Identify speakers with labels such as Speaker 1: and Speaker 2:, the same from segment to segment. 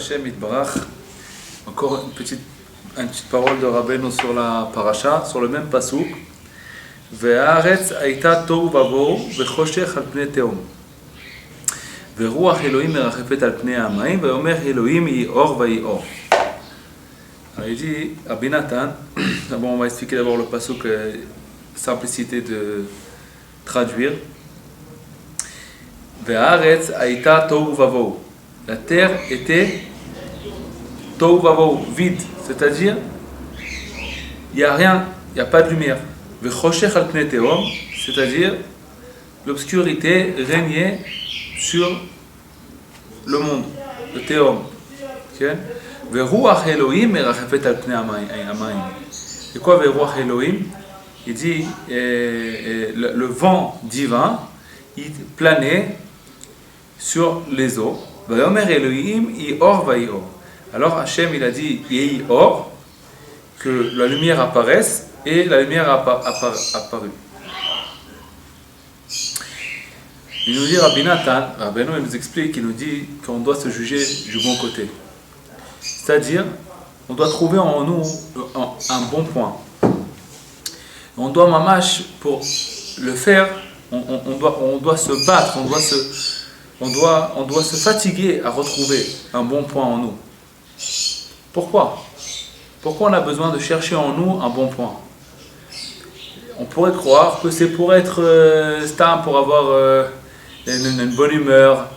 Speaker 1: Hashem Yitbarach, encore une petite parole de Rabbeinu sur la paracha, sur le même pasuk. והארץ הייתה תוהו ובוהו וחושך על פני תהום. ורוח אלוהים מרחפת על פני המים, ואומר אלוהים יהי אור ויהי אור. Alors il dit, Rabbi Nathan, bon, on va expliquer d'abord le pasuk, simplicité de traduire. והארץ הייתה תוהו ובוהו. La terre était tohu vavohu, vide, c'est-à-dire il n'y a rien, il n'y a pas de lumière. V'choshech al pnei tehom, c'est-à-dire l'obscurité régnait sur le monde, le tehom. Ve'ruach Elohim merachefet al pnei hamayim. C'est quoi ve'ruach Elohim? Il dit le vent divin, il planait sur les eaux. Vayomer Elohim yi or vayi or. Alors Hachem il a dit yehi or, que la lumière apparaisse, et la lumière a apparu. Il nous dit Rabbi Nathan, Rabbeinu il nous explique, il nous dit qu'on doit se juger du bon côté. C'est-à-dire, on doit trouver en nous un bon point. On doit mamash, pour le faire, on doit se battre, on doit se fatiguer à retrouver un bon point en nous. Pourquoi? Pourquoi on a besoin de chercher en nous un bon point? On pourrait croire que c'est pour être stable, pour avoir une bonne humeur,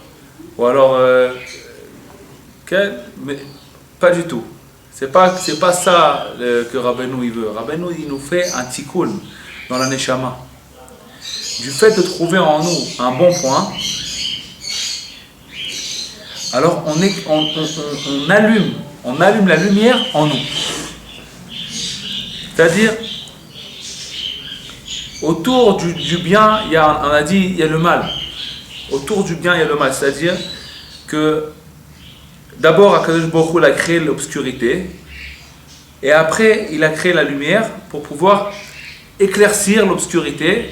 Speaker 1: ou alors mais pas du tout. C'est pas ça que Rabbeinu il veut. Rabbeinu il nous fait un tikkun dans la neshama. Du fait de trouver en nous un bon point, alors on allume la lumière en nous. C'est-à-dire, autour du bien, on a dit, il y a le mal. Autour du bien, il y a le mal. C'est-à-dire que d'abord, Akadosh Baruch Hu a créé l'obscurité, et après, il a créé la lumière pour pouvoir éclaircir l'obscurité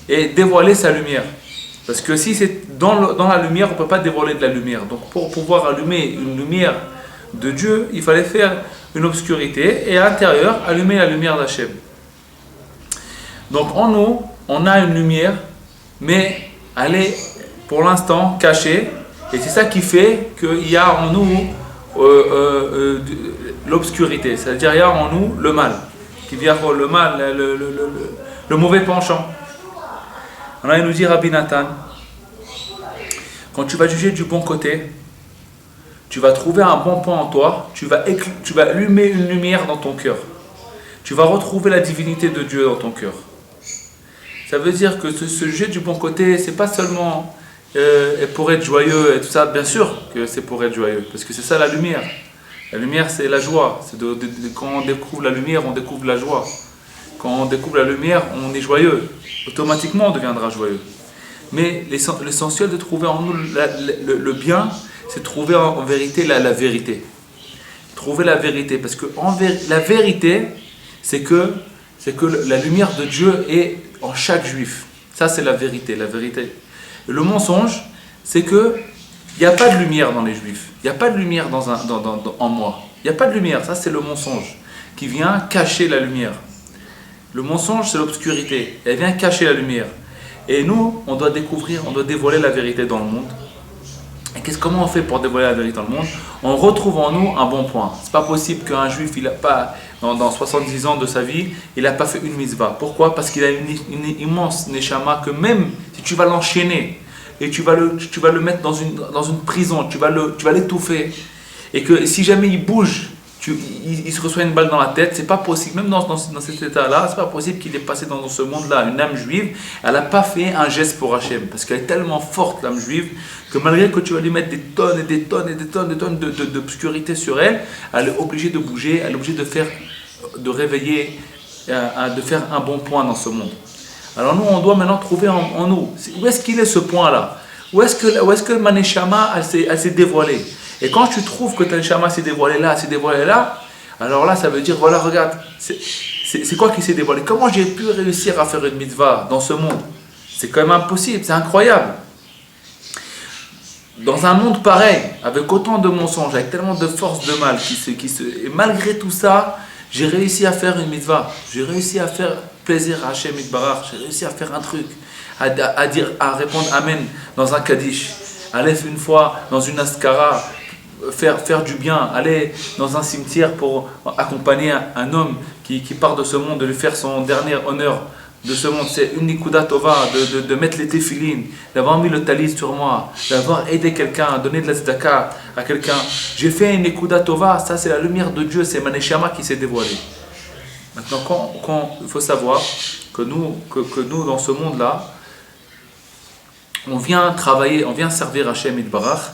Speaker 1: et dévoiler sa lumière. Parce que si c'est dans la lumière, on ne peut pas dévoiler de la lumière. Donc pour pouvoir allumer une lumière de Dieu, il fallait faire une obscurité et à l'intérieur, allumer la lumière d'Hachem. Donc en nous, on a une lumière, mais elle est pour l'instant cachée. Et c'est ça qui fait qu'il y a en nous l'obscurité. C'est-à-dire qu'il y a en nous le mal. Qui vient le mal, le mauvais penchant. Alors il nous dit Rabbi Nathan, quand tu vas juger du bon côté, tu vas trouver un bon point en toi, tu vas allumer une lumière dans ton cœur. Tu vas retrouver la divinité de Dieu dans ton cœur. Ça veut dire que ce juger du bon côté, c'est pas seulement pour être joyeux et tout ça, bien sûr que c'est pour être joyeux, parce que c'est ça la lumière. La lumière c'est la joie, quand on découvre la lumière, on découvre la joie. Quand on découvre la lumière, on est joyeux. Automatiquement, on deviendra joyeux. Mais l'essentiel de trouver en nous le bien, c'est trouver en vérité la vérité. Trouver la vérité. Parce que la vérité, c'est que la lumière de Dieu est en chaque juif. Ça, c'est la vérité. La vérité. Et le mensonge, c'est qu'il n'y a pas de lumière dans les juifs. Il n'y a pas de lumière en moi. Il n'y a pas de lumière. Ça, c'est le mensonge qui vient cacher la lumière. Le mensonge, c'est l'obscurité. Elle vient cacher la lumière. Et nous, on doit dévoiler la vérité dans le monde. Et comment on fait pour dévoiler la vérité dans le monde? On retrouve en nous un bon point. C'est pas possible qu'un juif, il a pas, dans 70 ans de sa vie, il n'a pas fait une mitzvah. Pourquoi? Parce qu'il a une immense neshama que même si tu vas l'enchaîner et tu vas le mettre dans une prison, tu vas l'étouffer, et que si jamais il bouge, il se reçoit une balle dans la tête, c'est pas possible, même dans cet état-là, c'est pas possible qu'il ait passé dans ce monde-là. Une âme juive, elle n'a pas fait un geste pour Hachem, parce qu'elle est tellement forte, l'âme juive, que malgré que tu vas lui mettre des tonnes et des tonnes et des tonnes d'obscurité sur elle, elle est obligée de bouger, elle est obligée de réveiller, de faire un bon point dans ce monde. Alors nous, on doit maintenant trouver en nous, où est-ce qu'il est ce point-là? Où est-ce que ma neshama, elle s'est dévoilée? Et quand tu trouves que ta neshama s'est dévoilée là, alors là, ça veut dire, voilà, regarde, c'est quoi qui s'est dévoilé? Comment j'ai pu réussir à faire une mitzvah dans ce monde? C'est quand même impossible, c'est incroyable. dans un monde pareil, avec autant de mensonges, avec tellement de forces de mal, et malgré tout ça, j'ai réussi à faire une mitzvah, j'ai réussi à faire plaisir à Hashem Yitbarach, j'ai réussi à faire un truc, à répondre Amen dans un Kaddish, aller une fois dans une askara, faire du bien, aller dans un cimetière pour accompagner un homme qui part de ce monde, de lui faire son dernier honneur de ce monde. C'est une nikuda tova, de mettre les téfilines, d'avoir mis le talis sur moi, d'avoir aidé quelqu'un, donné de la tzedaka à quelqu'un. J'ai fait une nikuda tova, ça c'est la lumière de Dieu, c'est Maneshama qui s'est dévoilé. Maintenant, il faut savoir que nous dans ce monde-là, on vient travailler, on vient servir Hashem Yitbarach.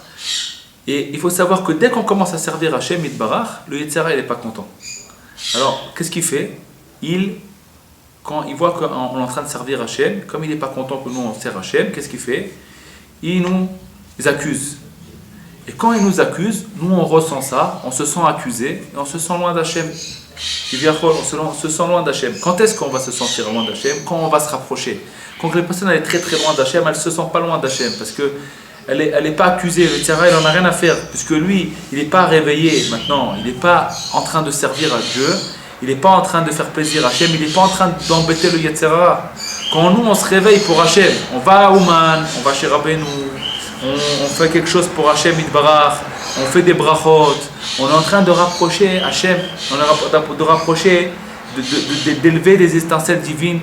Speaker 1: Et il faut savoir que dès qu'on commence à servir Hashem Yitbarach, le Yetzer Hara il n'est pas content. Alors, qu'est-ce qu'il fait? Quand il voit qu'on est en train de servir Hashem, comme il n'est pas content que nous on sert Hashem, qu'est-ce qu'il fait? Il nous accuse. Et quand il nous accuse, nous on ressent ça, on se sent accusé, et on se sent loin d'Hashem. On se sent loin d'Hashem. Quand est-ce qu'on va se sentir loin d'Hashem? Quand on va se rapprocher. Quand les personnes sont très très loin d'Hashem, elles ne se sentent pas loin d'Hashem, parce que elle n'est pas accusée, le Yetzer Hara il n'en a rien à faire, puisque lui, il n'est pas réveillé maintenant, il n'est pas en train de servir à Dieu, il n'est pas en train de faire plaisir à Hachem, il n'est pas en train d'embêter le Yetzer Hara. Quand nous, on se réveille pour Hachem, on va à Ouman, on va chez Rabbeinu, on fait quelque chose pour Hachem Yitbarach, on fait des brachot, on est en train de rapprocher Hachem, de rapprocher, d'élever des étincelles divines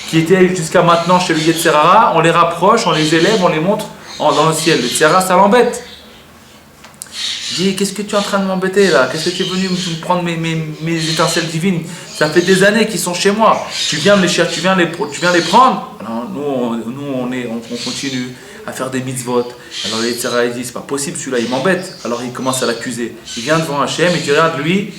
Speaker 1: qui étaient jusqu'à maintenant chez le Yetzer Hara, on les rapproche, on les élève, on les montre dans le ciel. Le Yetzer Hara, ça l'embête. Il dit, qu'est-ce que tu es en train de m'embêter là? Qu'est-ce que tu es venu me prendre mes étincelles divines? Ça fait des années qu'ils sont chez moi. Tu viens les chercher, tu viens les prendre. Alors, on continue à faire des mitzvot. Alors le Yetzer Hara dit, c'est pas possible celui-là, il m'embête. Alors il commence à l'accuser. Il vient devant Hachem et tu regardes lui.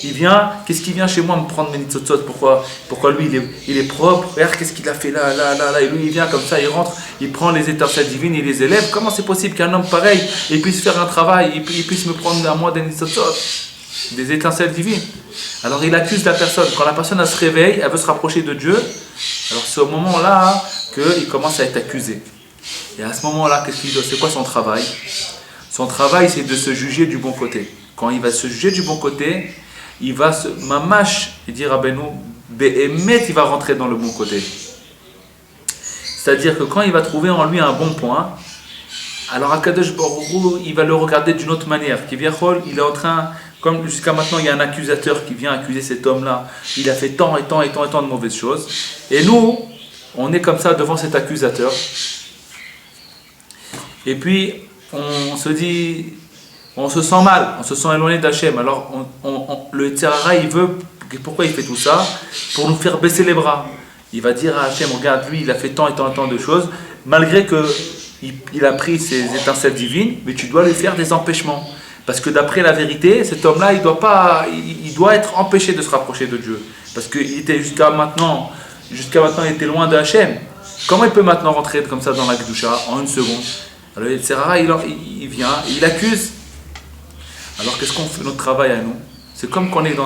Speaker 1: Il vient, qu'est-ce qu'il vient chez moi me prendre mes nitzotzot? Pourquoi lui il est propre? Regarde qu'est-ce qu'il a fait là. Et lui il vient comme ça, il rentre, il prend les étincelles divines, il les élève. Comment c'est possible qu'un homme pareil il puisse faire un travail, il puisse me prendre à moi des nitzotzot, des étincelles divines? Alors il accuse la personne. Quand la personne elle se réveille, elle veut se rapprocher de Dieu. Alors c'est au moment-là qu'il commence à être accusé. Et à ce moment-là, c'est quoi son travail? Son travail c'est de se juger du bon côté. Quand il va se juger du bon côté, il va se mamash, il dit Rabbeinu, be'emet, il va rentrer dans le bon côté. C'est-à-dire que quand il va trouver en lui un bon point, alors Akadosh Baruch Hu, il va le regarder d'une autre manière. Kivyachol, il est en train, comme jusqu'à maintenant, il y a un accusateur qui vient accuser cet homme-là. Il a fait tant de mauvaises choses. Et nous, on est comme ça devant cet accusateur. Et puis, on se dit, on se sent mal, on se sent éloigné d'Hachem. Alors, le Yetzer Hara, il veut, pourquoi il fait tout ça? Pour nous faire baisser les bras. Il va dire à Hachem, regarde, lui, il a fait tant de choses, malgré qu'il a pris ses étincelles divines, mais tu dois lui faire des empêchements. Parce que d'après la vérité, cet homme-là, il doit être empêché de se rapprocher de Dieu. Parce qu'il était jusqu'à maintenant, il était loin de Hachem. Comment il peut maintenant rentrer comme ça dans la Kedusha en une seconde? Alors, le Yetzer Hara, il vient, il accuse. Alors qu'est-ce qu'on fait notre travail à nous? C'est comme qu'on est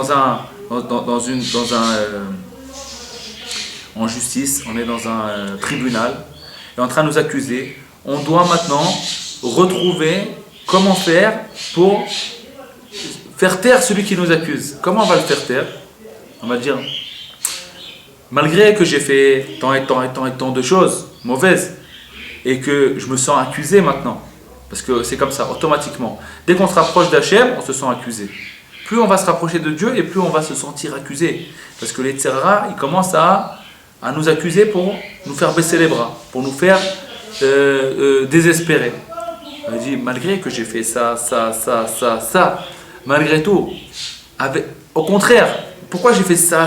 Speaker 1: en justice, on est dans un tribunal et en train de nous accuser. On doit maintenant retrouver comment faire pour faire taire celui qui nous accuse. Comment on va le faire taire? On va dire, malgré que j'ai fait tant de choses mauvaises et que je me sens accusé maintenant. Parce que c'est comme ça, automatiquement. Dès qu'on se rapproche d'Hachem, on se sent accusé. Plus on va se rapprocher de Dieu et plus on va se sentir accusé. Parce que les Yetzer Hara, ils commencent à nous accuser pour nous faire baisser les bras, pour nous faire désespérer. On dit, malgré que j'ai fait ça, malgré tout, au contraire, pourquoi j'ai fait ça,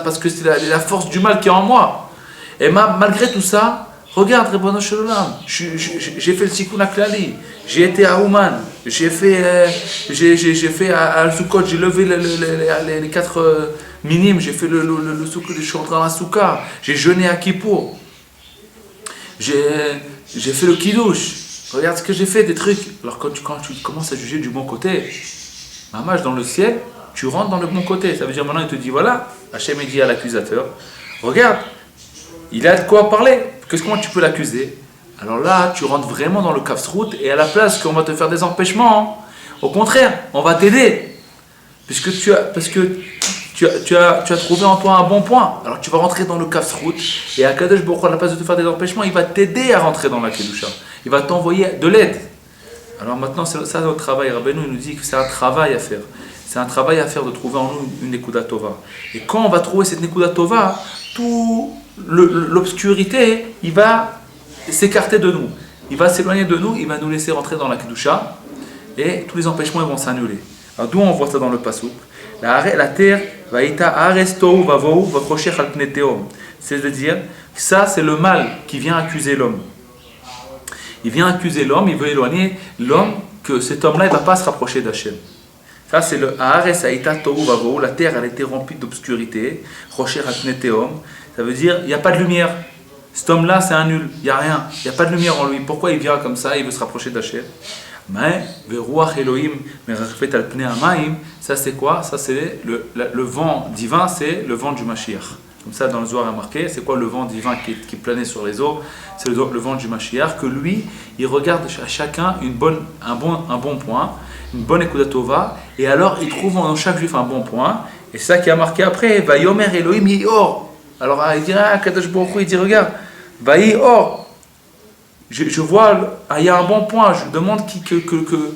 Speaker 1: parce que c'est la force du mal qui est en moi. Et malgré tout ça, regarde, Ribono Shel Olam, j'ai fait le Tikkun HaKlali, j'ai été à Ouman, j'ai fait à Al-Sukkot, j'ai levé les 4 minimes, j'ai fait le Sukkot, je suis rentré dans la Souka, j'ai jeûné à Kippour, j'ai fait le Kiddush, regarde ce que j'ai fait, des trucs. Alors quand tu commences à juger du bon côté, Mamash dans le ciel, tu rentres dans le bon côté. Ça veut dire maintenant il te dit voilà, Hachem dit à l'accusateur, regarde, il a de quoi parler. Comment tu peux l'accuser? alors là, tu rentres vraiment dans le kafsrout et à la place qu'on va te faire des empêchements, au contraire, on va t'aider. Parce que tu as trouvé en toi un bon point. Alors tu vas rentrer dans le kafsrout et Akadosh Baruch Hu, à la place de te faire des empêchements, il va t'aider à rentrer dans la kedusha. Il va t'envoyer de l'aide. Alors maintenant, c'est ça notre travail. Rabbeinu nous dit que c'est un travail à faire. C'est un travail à faire de trouver en nous une Nekuda Tova. Et quand on va trouver cette Nekuda Tova, toute l'obscurité, il va s'écarter de nous. Il va s'éloigner de nous, il va nous laisser rentrer dans la kedusha et tous les empêchements ils vont s'annuler. Alors d'où on voit ça dans le pasuk. La terre va ita arestou vavou vachosher al pnei tehom. C'est-à-dire que ça c'est le mal qui vient accuser l'homme. Il vient accuser l'homme, il veut éloigner l'homme, que cet homme-là il ne va pas se rapprocher d'Hachem. Ça c'est le Haares Aïta Tohu Vavou, la terre elle a été remplie d'obscurité, Rocher Hakne Tehom, ça veut dire il n'y a pas de lumière. Cet homme-là c'est un nul, il n'y a rien, il n'y a pas de lumière en lui. Pourquoi il vient comme ça, il veut se rapprocher d'Hachem? Mais Veruach Elohim Merachfet Al Pnei Hamayim, ça c'est quoi? Ça c'est le vent divin, c'est le vent du Mashiach. Comme ça dans le Zohar est marqué, c'est quoi le vent divin qui planait sur les eaux? C'est le vent du Mashiach, que lui, il regarde à chacun un bon point, une bonne Nekuda Tova, et alors il trouve en chaque juif un bon point, et c'est ça qui a marqué après, Vayomer Elohim Yior. Alors il dit, Kadosh Baruch Hu, il dit, regarde, Vayior, je vois, il y a un bon point, je demande que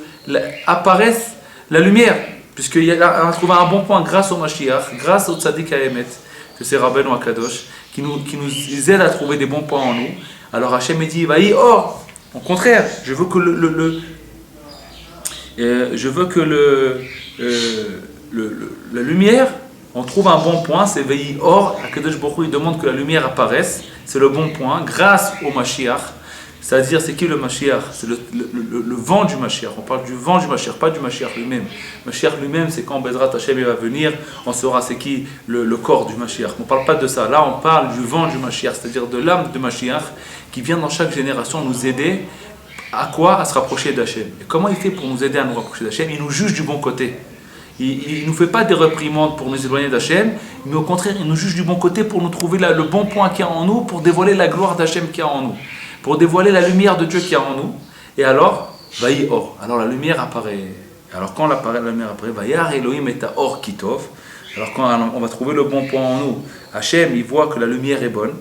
Speaker 1: apparaisse la lumière, puisqu'il a trouvé un bon point grâce au Mashiach, grâce au Tzadik HaEmet, que c'est Rabbeinu HaKadosh, qui nous aide à trouver des bons points en nous. Alors Hachem dit, Vayior, au contraire, je veux que la lumière, on trouve un bon point, c'est Veillé Or. Akadosh Baruch Hu, il demande que la lumière apparaisse, c'est le bon point, grâce au Mashiach. C'est-à-dire, c'est qui le Mashiach? C'est le vent du Mashiach. On parle du vent du Mashiach, pas du Mashiach lui-même. Mashiach lui-même, c'est quand Bezrat Hashem va venir, on saura c'est qui le corps du Mashiach. On ne parle pas de ça. Là, on parle du vent du Mashiach, c'est-à-dire de l'âme du Mashiach qui vient dans chaque génération nous aider. À quoi? À se rapprocher d'Hachem. Et comment il fait pour nous aider à nous rapprocher d'Hachem? Il nous juge du bon côté. Il ne nous fait pas des réprimandes pour nous éloigner d'Hachem, mais au contraire, il nous juge du bon côté pour nous trouver le bon point qu'il y a en nous, pour dévoiler la gloire d'Hachem qu'il y a en nous, pour dévoiler la lumière de Dieu qu'il y a en nous. Et alors, Vayi Or. Alors la lumière apparaît. Alors quand la lumière apparaît, Vayar Elohim et Or Kitov. Alors quand on va trouver le bon point en nous, Hachem, il voit que la lumière est bonne.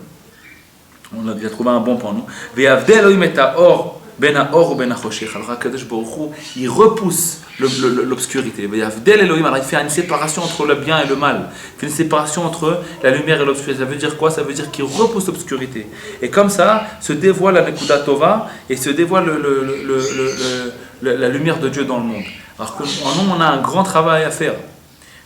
Speaker 1: On a déjà trouvé un bon point en nous. Vayavdel Elohim et Or. Ben Or ou Ben Choshech. Alors Akadosh Baruch Hu, il repousse l'obscurité. Alors il fait une séparation entre le bien et le mal. Il fait une séparation entre la lumière et l'obscurité. Ça veut dire quoi? Ça veut dire qu'il repousse l'obscurité. Et comme ça, se dévoile la Nekuda Tova et se dévoile la lumière de Dieu dans le monde. Alors qu'en nous, on a un grand travail à faire.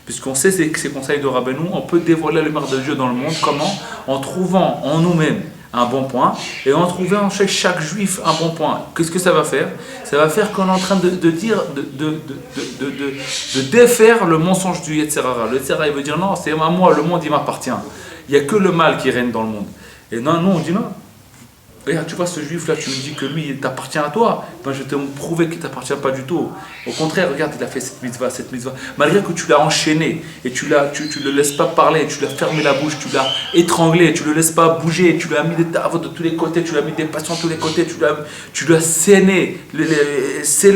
Speaker 1: Puisqu'on sait ces conseils de Rabbeinu, on peut dévoiler la lumière de Dieu dans le monde. Comment? En trouvant en nous-mêmes un bon point, et en trouvant chez chaque juif un bon point. Qu'est-ce que ça va faire? Ça va faire qu'on est en train de défaire le mensonge du Yetzer Hara. Le Yetzer Hara, il veut dire non, c'est à moi, le monde il m'appartient. Il n'y a que le mal qui règne dans le monde. Et non, nous on dit non. Regarde, tu vois ce juif là, tu me dis que lui il t'appartient à toi. Ben, je vais te prouver qu'il ne t'appartient pas du tout. Au contraire, regarde, il a fait cette mitzvah. Malgré que tu l'as enchaîné et tu le laisses pas parler, tu lui as fermé la bouche, tu l'as étranglé, tu le laisses pas bouger, tu lui as mis des tavaux de tous les côtés, tu lui as mis des passions de tous les côtés, tu l'as scellé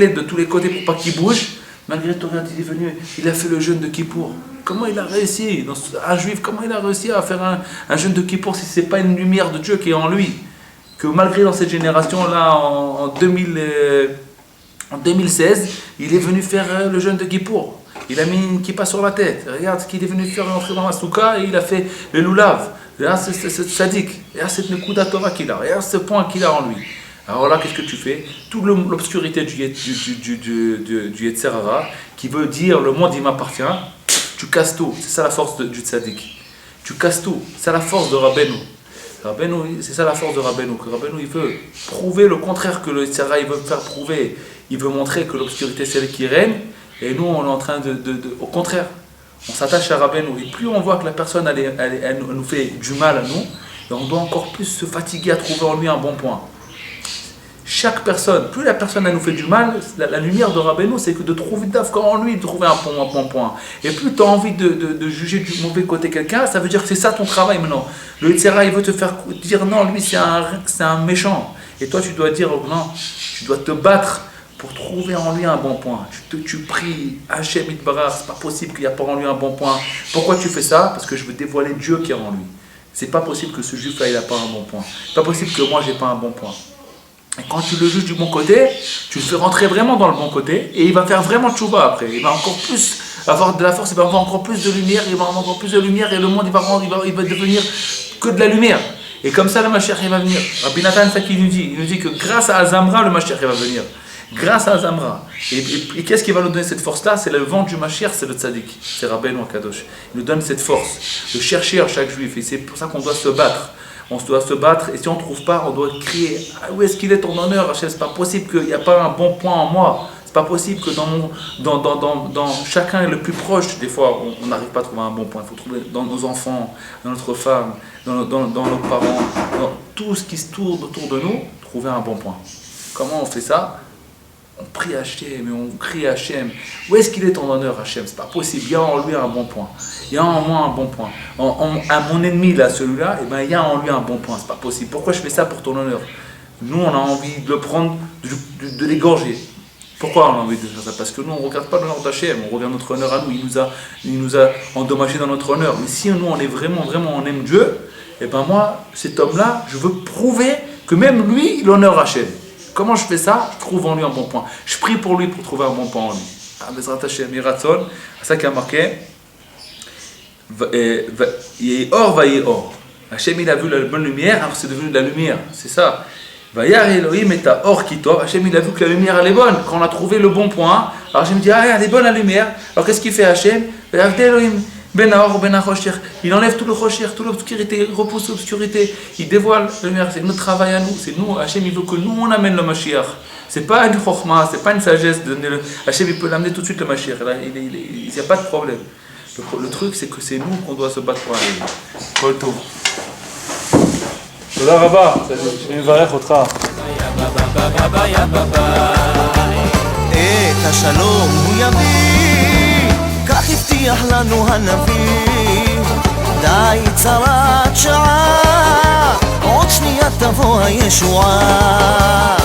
Speaker 1: de tous les côtés pour pas qu'il bouge. Malgré tout, regarde, il est venu, il a fait le jeûne de Kippour. Comment il a réussi? Un juif, comment il a réussi à faire un jeûne de Kippour si ce n'est pas une lumière de Dieu qui est en lui? Que malgré dans cette génération-là, en 2016, il est venu faire le jeûne de Kippour. Il a mis une kippa sur la tête. Regarde ce qu'il est venu faire, rentrer dans la souka et il a fait le loulav. Regarde ce sadique. Regarde cette nekuda tova qu'il a. Regarde ce point qu'il a en lui. Alors là, qu'est-ce que tu fais? Toute l'obscurité du Yetzer Hara, qui veut dire le monde il m'appartient, tu casses tout. C'est ça la force du tzaddik. Tu casses tout. C'est la force de Rabbeinu. C'est ça la force de Rabbeinu. Que Rabbeinu il veut prouver le contraire que le Yetzer Hara il veut faire prouver. Il veut montrer que l'obscurité c'est elle qui règne. Et nous on est en train au contraire. On s'attache à Rabbeinu. Et plus on voit que la personne elle nous fait du mal à nous, et on doit encore plus se fatiguer à trouver en lui un bon point. Chaque personne, plus la personne elle nous fait du mal, la lumière de Rabbeinu, c'est que de trouver en lui, de trouver un bon point. Et plus tu as envie de juger du mauvais côté quelqu'un, ça veut dire que c'est ça ton travail maintenant. Le Yetzer Hara, il veut te faire dire non, lui c'est un méchant. Et toi, tu dois dire, non, tu dois te battre pour trouver en lui un bon point. Tu pries, Hachem Itbarach, c'est pas possible qu'il n'y a pas en lui un bon point. Pourquoi tu fais ça? Parce que je veux dévoiler Dieu qui est en lui. C'est pas possible que ce juif-là, il n'a pas un bon point. C'est pas possible que moi, j'ai pas un bon point. Et quand tu le juges du bon côté, tu le fais rentrer vraiment dans le bon côté, et il va faire vraiment tchouva après. Il va encore plus avoir de la force, il va avoir encore plus de lumière, il va avoir encore plus de lumière, et le monde, il va devenir que de la lumière. Et comme ça, le Mashiach, il va venir. Rabbi Nathan, c'est ça qu'il nous dit. Il nous dit que grâce à Azamra, le Mashiach, il va venir. Grâce à Azamra. Et qu'est-ce qui va nous donner cette force-là? C'est le vent du Mashiach, c'est le tzaddik. C'est Rabbeinu Akadosh. Il nous donne cette force de chercher à chaque juif. Et c'est pour ça qu'on doit se battre. On doit se battre, et si on ne trouve pas, on doit crier, où est-ce qu'il est ton honneur, Hachem? C'est pas possible qu'il n'y a pas un bon point en moi. C'est pas possible que dans chacun est le plus proche. Des fois, on n'arrive pas à trouver un bon point. Il faut trouver dans nos enfants, dans notre femme, dans nos parents, dans tout ce qui se tourne autour de nous, trouver un bon point. Comment on fait ça? On prie Hachem et on crie Hachem. Où est-ce qu'il est ton honneur, Hachem? C'est pas possible. Il y a en lui un bon point. Il y a en moi un bon point. À mon ennemi, là, celui-là, eh ben, il y a en lui un bon point. C'est pas possible. Pourquoi je fais ça pour ton honneur? Nous, on a envie de le prendre, de l'égorger. Pourquoi on a envie de faire ça? Parce que nous, on ne regarde pas l'honneur d'Hachem. On regarde notre honneur à nous. Il nous a endommagé dans notre honneur. Mais si nous, on est vraiment, on aime Dieu, eh ben moi, cet homme-là, je veux prouver que même lui, il honore Hachem. Comment je fais ça? Je trouve en lui un bon point. Je prie pour lui pour trouver un bon point en lui. Bezrat Hashem, Yiratzon, c'est ça qui a marqué. Or va or. Hachem, il a vu la bonne lumière, alors c'est devenu de la lumière. C'est ça. Vayar Elohim et ta or kitov. Hachem, il a vu que la lumière, elle est bonne. Quand on a trouvé le bon point, alors Hachem dit, elle est bonne la lumière. Alors qu'est-ce qu'il fait Hachem? Il enlève tout le rocher, toute l'obscurité, il repousse l'obscurité, il dévoile la lumière. C'est notre travail à nous, c'est nous. Hachem, il veut que nous on amène le Mashiach. C'est pas une chokhma, c'est pas une sagesse de donner le. Hachem, il peut l'amener tout de suite le Mashiach. Il n'y a pas de problème. Le truc, c'est que c'est nous qu'on doit se battre pour aller. Kol tov. תודה רבה, אני מברך אותך.
Speaker 2: את השלום הוא יביא, כך הבטיח לנו הנביא. די צרת שעה, עוד שנייה תבוא הישועה.